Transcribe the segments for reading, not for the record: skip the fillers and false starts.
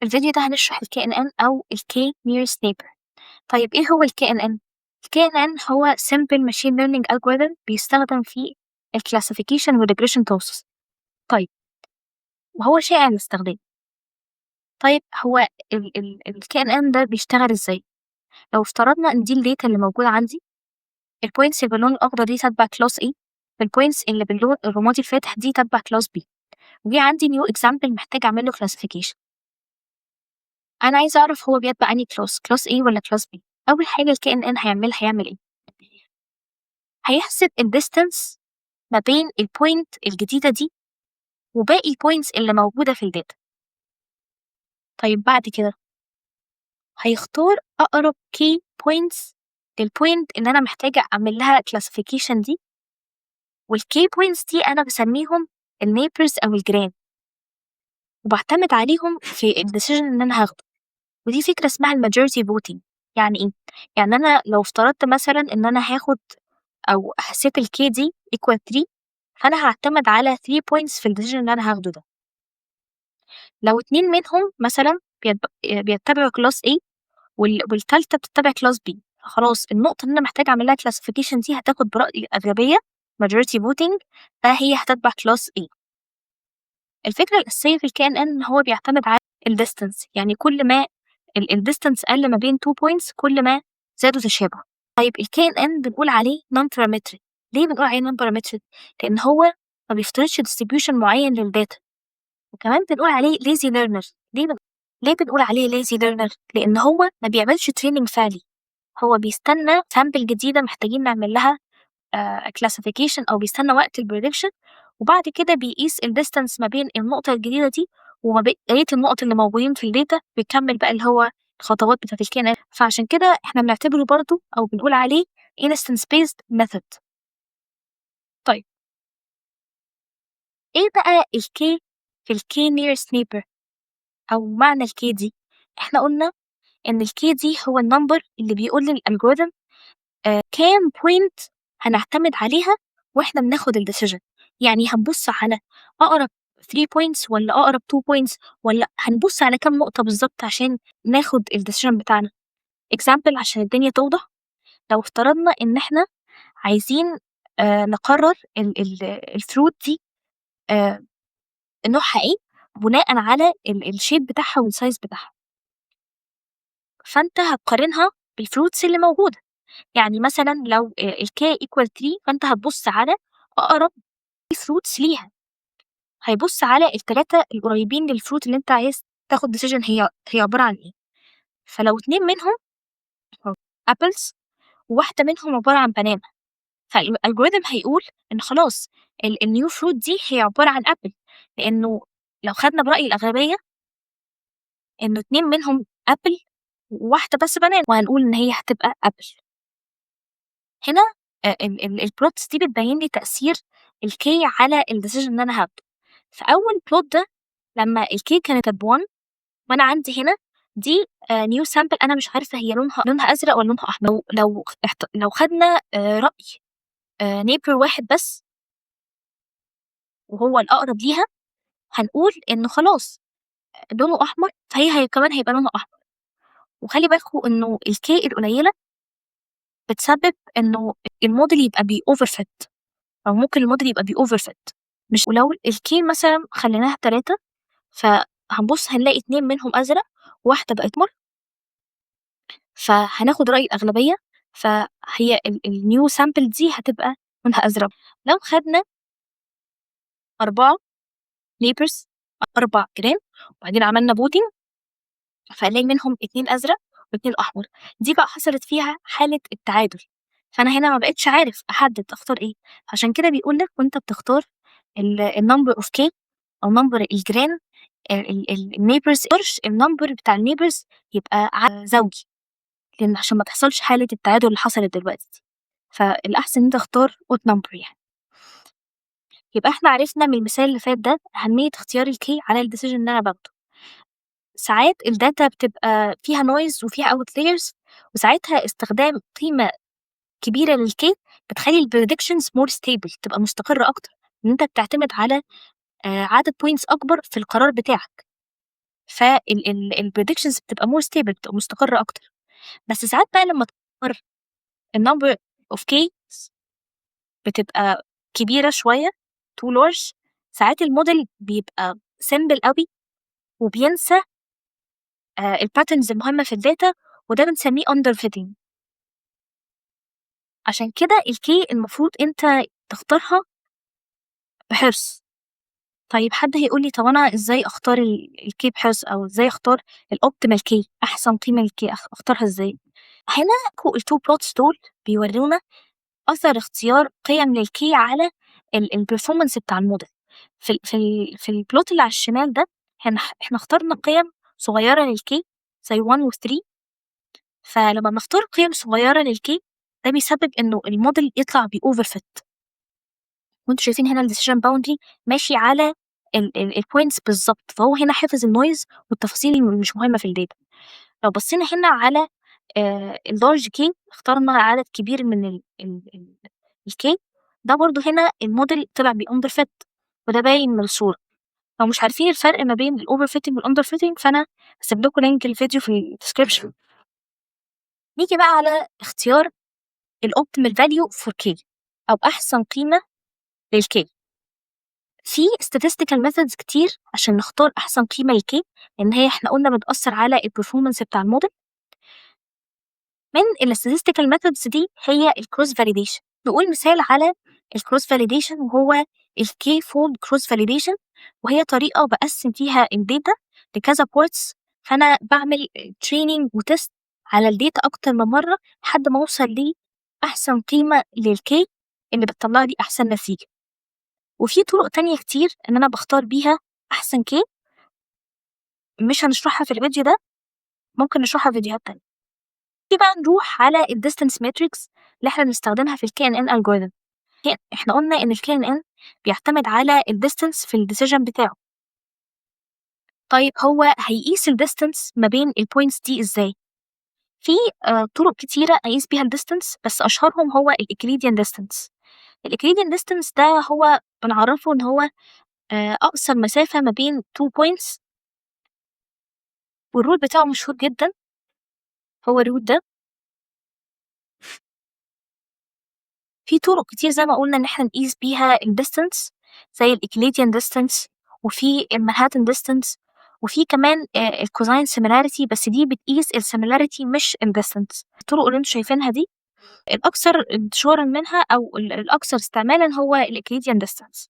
الفيديو ده هنشرح ال KNN أو ال K nearest neighbor. طيب إيه هو ال KNN؟ ال KNN هو simple machine learning algorithm بيستخدم في ال classification و regression process. طيب وهو شائع الاستخدام. طيب هو ال KNN ده بيشتغل إزاي؟ لو افترضنا إن دي الداتا اللي موجودة عندي، البوينتس اللي باللون الأخضر دي تتبع كلاس A، البوينتس اللي باللون الرمادي الفاتح دي تتبع كلاس B، وجي عندي new example محتاج أعمل له classification. أنا عايزة أعرف هو بيتبع أنهي كلاس A ولا كلاس B. أول حاجة ال KNN هيعمل إيه؟ هيحسب ال distance ما بين البوينت الجديدة دي وباقي البوينتس اللي موجودة في الداتا. طيب بعد كده هيختار أقرب key points للبوينت اللي أنا محتاجة أعمل لها classification دي، والkey points دي أنا بسميهم ال neighbors أو الجيران، وبعتمد عليهم في ال decision اللي أنا هاخده. ودي فكرة اسمها ال majority voting. يعني إيه؟ يعني أنا لو افترضت مثلا إن أنا هاخد أو حسيت ال K دي equal 3، فأنا هعتمد على 3 points في ال decision اللي أنا هاخده ده. لو 2 منهم مثلا بيتبعوا كلاس A والتالتة بتتبع كلاس B، خلاص النقطة اللي أنا محتاجة أعمل لها classification دي هتاخد برأي الأغلبية majority voting، فهي هتتبع كلاس A. الفكرة الأساسية في ال KNN إن هو بيعتمد على ال distance، يعني كل ما ال distance قل ما بين 2 points كل ما زادوا تشابه. طيب ال KNN بنقول عليه non parametric. ليه بنقول عليه non parametric؟ لأن هو ما بيفترضش distribution معين للداتا، وكمان بنقول عليه lazy learner. ليه بنقول عليه lazy learner؟ لأن هو ما بيعملش training فعلي، هو بيستنى sample جديدة محتاجين نعمل لها classification، أو بيستنى وقت ال prediction، وبعد كده بيقيس ال distance ما بين النقطة الجديدة دي وما بقية النقط اللي موجودين في الداتا، بيكمل بقى اللي هو الخطوات بتاعة ال KNN. فعشان كده احنا بنعتبره برضه أو بنقول عليه instance based method. طيب ايه بقى ال K في ال K nearest neighbor أو معنى ال K دي؟ احنا قلنا إن ال K دي هو النمبر اللي بيقول للألجوريثم كام بوينت هنعتمد عليها واحنا بناخد الديسيجن. يعني هنبص على أقرب 3 points ولا أقرب 2 points، ولا هنبص على كام نقطة بالظبط عشان ناخد الديسيجن بتاعنا. example عشان الدنيا توضح، لو افترضنا إن احنا عايزين نقرر الفروت دي نوعها ايه بناء على الشيب بتاعها والسايز بتاعها، فانت هتقارنها بالفروتس اللي موجودة. يعني مثلا لو ال K equal 3، فانت هتبص على أقرب فروتس ليها، هيبص على التلاتة القريبين للفروت اللي انت عايز تاخد ديسيجن هي عبارة عن ايه. فلو 2 منهم ابلز وواحدة منهم عبارة عن بنانا، فالالجوريثم هيقول ان خلاص النيو فروت دي هي عبارة عن ابل، لانه لو خدنا برأي الأغلبية انه 2 منهم ابل وواحدة بس بنانا، وهنقول ان هي هتبقى ابل. هنا البلوتس دي بتبين لي تأثير الكي على الديسيجن اللي انا هاخده. فأول بلوت ده لما الكي كانت ب1، وانا عندي هنا دي نيو سامبل، انا مش عارفه هي لونها ازرق ولا لونها احمر. لو خدنا راي نيبر واحد بس وهو الاقرب ليها، هنقول انه خلاص لونه احمر، فهي كمان هيبقى لونها احمر. وخلي بالكم انه الكي القليله بتسبب انه الموديل يبقى بي اوفر فيت، او ممكن الموديل يبقى بي اوفر فيت. مش ولو الكي مثلا خليناها 3، فهنبص هنلاقي 2 منهم ازرق وواحده بقت مر، فهناخد رأي الأغلبية، فهي النيو سامبل دي هتبقى لونها أزرق. لو خدنا 4 نيبرز، 4 جيران، وبعدين عملنا بوتنج، فهنلاقي منهم 2 أزرق و2 أحمر، دي بقى حصلت فيها حالة التعادل. فأنا هنا ما بقتش عارف أحدد أختار إيه، عشان كده بيقول لك وأنت بتختار النمبر أوف كي أو نمبر الجيران النيبرز، النمبر بتاع النيبرز يبقى زوجي، لأن عشان ما تحصلش حالة التعادل اللي حصلت دلوقتي دي، فالأحسن إن أنت تختار odd number يعني. يبقى إحنا عرفنا من المثال اللي فات ده أهمية اختيار الكي على الديسيجن اللي أنا باخده. ساعات الداتا بتبقى فيها نويز وفيها outliers، وساعتها استخدام قيمة كبيرة للكي بتخلي البريدكشنز مور ستيبل، تبقى مستقرة أكتر، إن أنت بتعتمد على عدد بوينتس أكبر في القرار بتاعك. البريدكشنز بتبقى more stable، بتبقى مستقرة أكتر. بس ساعات بقى لما تكبر النمبر اوف كيس بتبقى كبيرة شوية too large، ساعات الموديل بيبقى simple قوي وبينسى الباترنز المهمة في الداتا، وده بنسميه underfitting. عشان كده الكي المفروض انت تختارها بحرص. طيب حد هيقولي طب انا ازاي اختار الكي بحرص، او ازاي اختار الاوبتيمال كي، احسن قيمة للكي اختارها ازاي؟ هنا التو بلوتس دول بيورونا اثر اختيار قيم للكي على البرفورمانس بتاع الموديل. في البلوت اللي على الشمال ده احنا اخترنا قيم صغيرة للكي زي 1 و 3. فلما بنختار قيم صغيرة للكي ده بيسبب انه الموديل يطلع بأوفر فيت، وانتوا شايفين هنا الديسيجن باوندري ماشي على البوينتس بالظبط، فهو هنا حافظ النويز والتفاصيل اللي مش مهمة في الداتا. لو بصينا هنا على اللارج كي، اخترنا عدد كبير من الكي، ده برضو هنا الموديل طلع بأندر فيت، وده باين من الصورة. لو مش عارفين الفرق ما بين الأوفر فيتنج والأندر فيتنج فأنا هسيب لكم لينك الفيديو في الديسكربشن. نيجي بقى على اختيار الأوبتيمال فاليو فور كي، أو أحسن قيمة للكي. في statistical methods كتير عشان نختار أحسن قيمة للكي، لأن هي احنا قلنا بتأثر على البرفورمانس بتاع الموديل. من ال statistical methods دي هي الكروس فاليديشن. نقول مثال على الكروس فاليديشن وهو الكي فولد كروس فاليديشن، وهي طريقة بقسم فيها الداتا لكذا بارتس، فأنا بعمل تريننج وتست على الداتا أكتر من مرة لحد ما أوصل لي أحسن قيمة للكي اللي بتطلع لي أحسن نتيجة. وفي طرق تانية كتير إن أنا بختار بيها أحسن كي، مش هنشرحها في الفيديو ده، ممكن نشرحها في فيديوهات تانية. بقى نروح على الديستنس ماتريكس اللي احنا بنستخدمها في الكي ان ان الجوريثم. احنا قلنا ان الكي ان ان بيعتمد على الديستنس في الديسيجن بتاعه. طيب هو هيقيس الديستنس ما بين البوينتس دي ازاي؟ في طرق كتيرة اقيس بيها الديستنس، بس اشهرهم هو الاكليديان ديستنس. الاكليديان ديستنس ده هو بنعرفه ان هو اقصر مسافة ما بين 2 بوينتس، والرول بتاعه مشهور جدا، هو الرول ده. في طرق كتير زي ما قلنا ان احنا نقيس بيها الديستنس، زي الاكليديان ديستنس، وفي المانهاتن ديستنس، وفي كمان الكوزاين سيميلاريتي، بس دي بتقيس السيميلاريتي مش الديستنس. الطرق اللي انتوا شايفينها دي الاكثر انتشارا منها او الاكثر استعمالا هو الاكليديان ديستنس.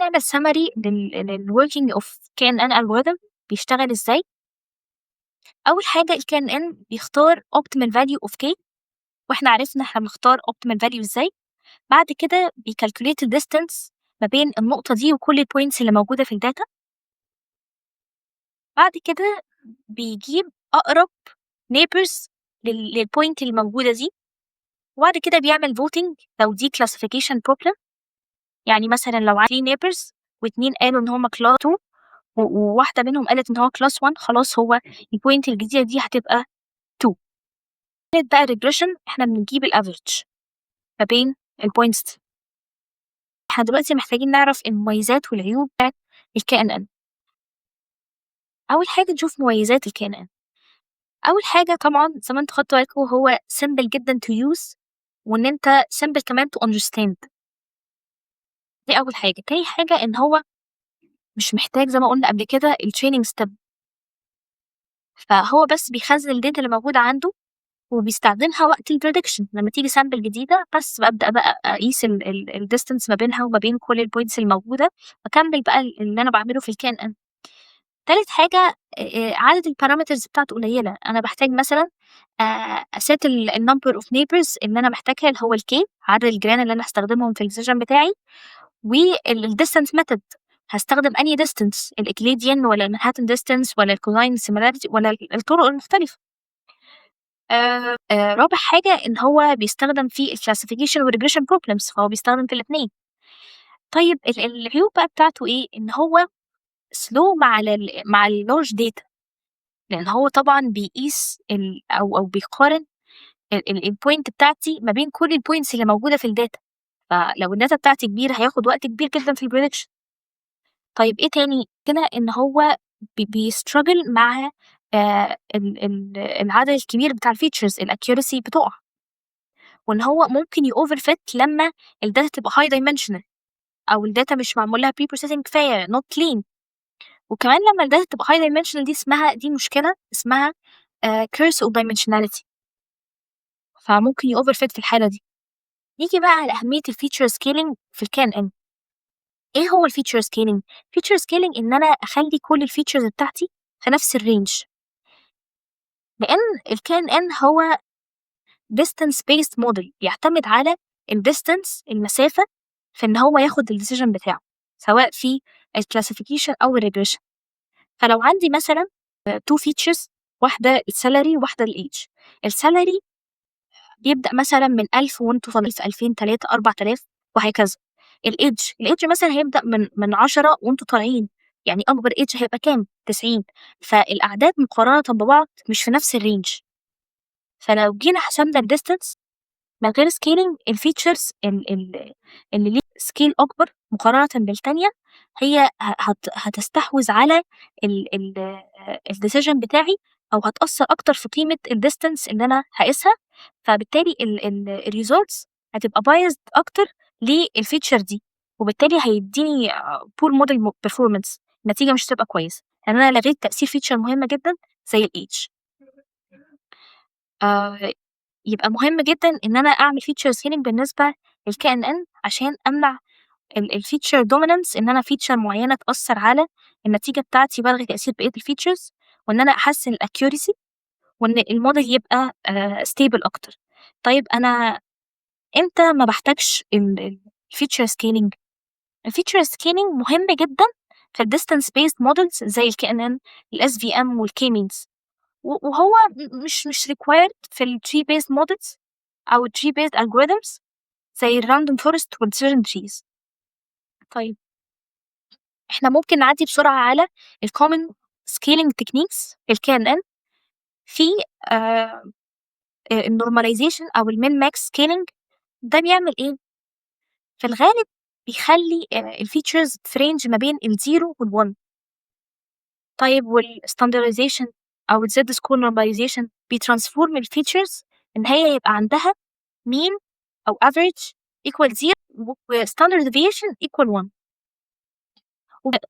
نعمل سمري للوركينج اوف كي ان ان الجوريثم بيشتغل ازاي. اول حاجه الكي ان ان بيختار اوبتيمال فاليو اوف كي، واحنا عرفنا احنا بنختار اوبتيمال فاليو ازاي. بعد كده بيكالكوليت الديستنس ما بين النقطة دي وكل البوينتس اللي موجودة في الداتا. بعد كده بيجيب أقرب neighbors للبوينت اللي موجودة دي، وبعد كده بيعمل voting لو دي classification problem. يعني مثلا لو عندي neighbors واتنين قالوا إن هما class 2 وواحدة منهم قالت إن هو class 1، خلاص هو البوينت الجديدة دي هتبقى 2. بقى regression احنا بنجيب الافريج ما بين البوينتس دي. احنا دلوقتي محتاجين نعرف المميزات والعيوب بتاعت الكي ان ان. أول حاجة نشوف مميزات الكي ان ان. أول حاجة طبعا زي ما انتوا خدتوا بالكم هو simple جدا to use، وإن أنت simple كمان to understand. دي أول حاجة. تاني حاجة إن هو مش محتاج زي ما قلنا قبل كده التريننج ستيب، فهو بس بيخزن الداتا اللي موجودة عنده وبيستخدمها وقت البريدكشن. لما تيجي سامبل جديدة بس ببدأ بقى أقيس الديستنس ما بينها وما بين كل البوينتس الموجودة، وأكمل بقى اللي أنا بعمله في الكي ان ان. تالت حاجة عدد البارامترز بتاعته قليلة. أنا بحتاج مثلا أسيت النمبر اوف نيبرز اللي أنا محتاجها اللي هو الكي، عدد الجيران اللي أنا هستخدمهم في الديسيجن بتاعي، والديستنس ميثود هستخدم أنهي ديستنس، الإكليديان ولا المانهاتن ديستنس ولا الكوزاين سيميلاريتي ولا الطرق المختلفة. رابع حاجة إن هو بيستخدم في الكلاسيفيكيشن والريجريشن بروبلمز، فهو بيستخدم في الاتنين. طيب العيوب بقى بتاعته إيه؟ إن هو سلو مع اللارج داتا، لان هو طبعا بيقيس او بيقارن البوينت بتاعتي ما بين كل البوينتس اللي موجوده في الداتا، فلو الداتا بتاعتي كبيره هياخد وقت كبير جدا في البريدكشن. طيب ايه تاني كده؟ ان هو بيstruggle مع العدد الكبير بتاع الفيتشرز، الاكيورسي بتقع، وان هو ممكن يoverfit لما الداتا تبقى high dimensional او الداتا مش معمول لها pre-processing كفايه not clean. وكمان لما الداتا تبقى high dimensional دي مشكله اسمها curse of dimensionality، فممكن يoverfit في الحاله دي. نيجي بقى على أهمية الفيتشر سكيلينج في الكان ان. ايه هو الفيتشر سكيلينج؟ فيتشر سكيلينج ان انا اخلي كل الفيتشرز بتاعتي في نفس الرينج، لان الكان ان هو distance based model بيعتمد على الديستانس، المسافة، في ان هو ياخد الديسيجن بتاعه سواء في الكلاسيفيكيشن او الريجريشن. فلو عندي مثلا تو فيتشرز، واحدة السالري وواحدة الايدج. السالري بيبدأ مثلا من 1000 وانتوا طالعين في 2000 3 4000 وهكذا. الايدج مثلا هيبدأ من 10 وانتوا طالعين، يعني اكبر ايدج هيبقى كام؟ 90. فالاعداد مقارنة ببعض مش في نفس الرينج. فلو جينا حسبنا الديستانس من غير سكيلينج، الفيتشرز اللي ليه سكيل اكبر مقارنة بالتانية هي هتستحوذ على الديسيجن بتاعي، او هتأثر اكتر في قيمة الديستانس اللي انا هقيسها. فبالتالي الريزولتس هتبقى بايزد اكتر للفيتشر دي، وبالتالي هيديني بور موديل بيرفورمانس، النتيجة مش هتبقى كويسة لان انا لغيت تأثير فيتشر مهمة جدا زي الايدج. يبقى مهم جدا ان انا اعمل فيتشر سكيلينج بالنسبه للكي ان ان عشان امنع الفيتشر دومينانس، ان انا فيتشر معينه تاثر على النتيجه بتاعتي بلغي تاثير بقيه الفيتشرز، وان انا احسن الاكيوريسي، وان الموديل يبقى ستيبل اكتر. طيب انا امتى ما بحتاجش الفيتشر سكيلينج؟ الفيتشر سكيلينج مهم جدا في الديستانس بيست مودلز زي الكي ان ان، الاس في ام والكي مينز، وهو مش required في ال tree based models أو ال tree based algorithms زي ال random forest وال decision trees. طيب احنا ممكن نعدي بسرعة على ال common scaling techniques في ال KNN. في ال normalization أو ال min max scaling. ده بيعمل ايه؟ في الغالب بيخلي ال features في range ما بين ال 0 وال 1. طيب وال standardization أو ال Z score normalization بيترانسفورم ال features إن هي يبقى عندها mean أو average equal 0 و standard deviation equal 1.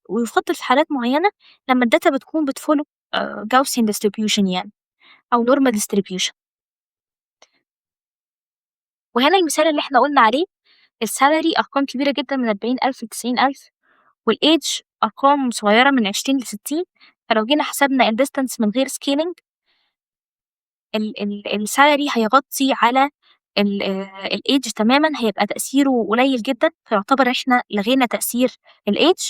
ويفضل في حالات معينة لما الداتا بتكون بتفولو Gaussian distribution يعني أو normal distribution. وهنا المثال اللي احنا قلنا عليه، السالري أرقام كبيرة جدا من 40,000 ل90,000، والإيدج أرقام صغيرة من 20 ل60. فلو جينا حسبنا الديستانس من غير سكيلينج، السالري هيغطي على الايدج تماما، هيبقى تأثيره قليل جدا، فيعتبر احنا لغينا تأثير الايدج،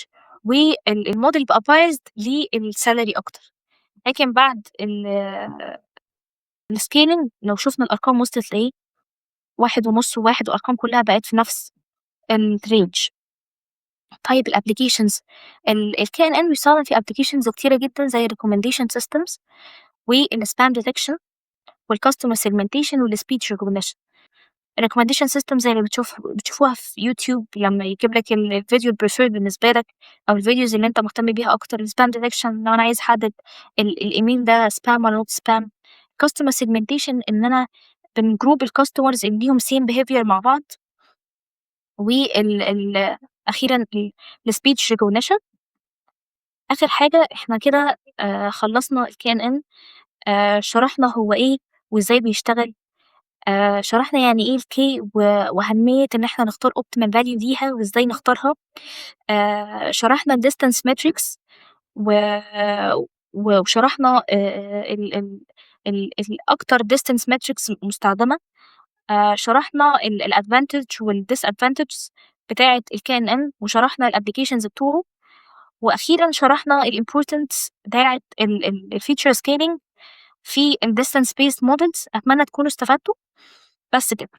والموديل بقى بايزد للسالري اكتر. لكن بعد السكيلينج لو شفنا الارقام وصلت لايه 1.5 و1، وارقام كلها بقت في نفس الرينج. طيب الابلكيشنز، الكي ان ان بيستخدم في ابلكيشنز كتيره جدا زي recommendation systems والسبام ديتكشن والكاستمر سيجمنتيشن والسبيتش ريكوجنيشن. الريكومنديشن سيستم زي اللي بتشوفوها في يوتيوب لما يجيب لك الفيديو البريفيرد بالنسبه لك او الفيديوز اللي انت مهتم بيها اكتر. السبام ديتكشن لو انا عايز احدد الايميل ده سبام ولا نوت سبام. كاستمر سيجمنتيشن ان انا بنجروب الكاستمرز اللي ليهم سيم بيهيفير مع بعض. اخيرا السبيتش ريكوجنيشن. اخر حاجه احنا كده خلصنا الكي ان ان. شرحنا هو ايه وازاي بيشتغل. شرحنا يعني ايه الكي واهميه ان احنا نختار اوبتيمال فاليو ليها وازاي نختارها. شرحنا الديستانس ماتريكس وشرحنا الاكتر ديستانس ماتريكس مستخدمه. شرحنا الادفانتج والديس ادفانتج بتاعه الكي ان ان، وشرحنا الابلكيشنز بتوعه. واخيرا شرحنا الامبورتنس بتاعه الفيتشر سكيلينج في الديستانس بيست مودلز. اتمنى تكونوا استفدتوا. بس كده.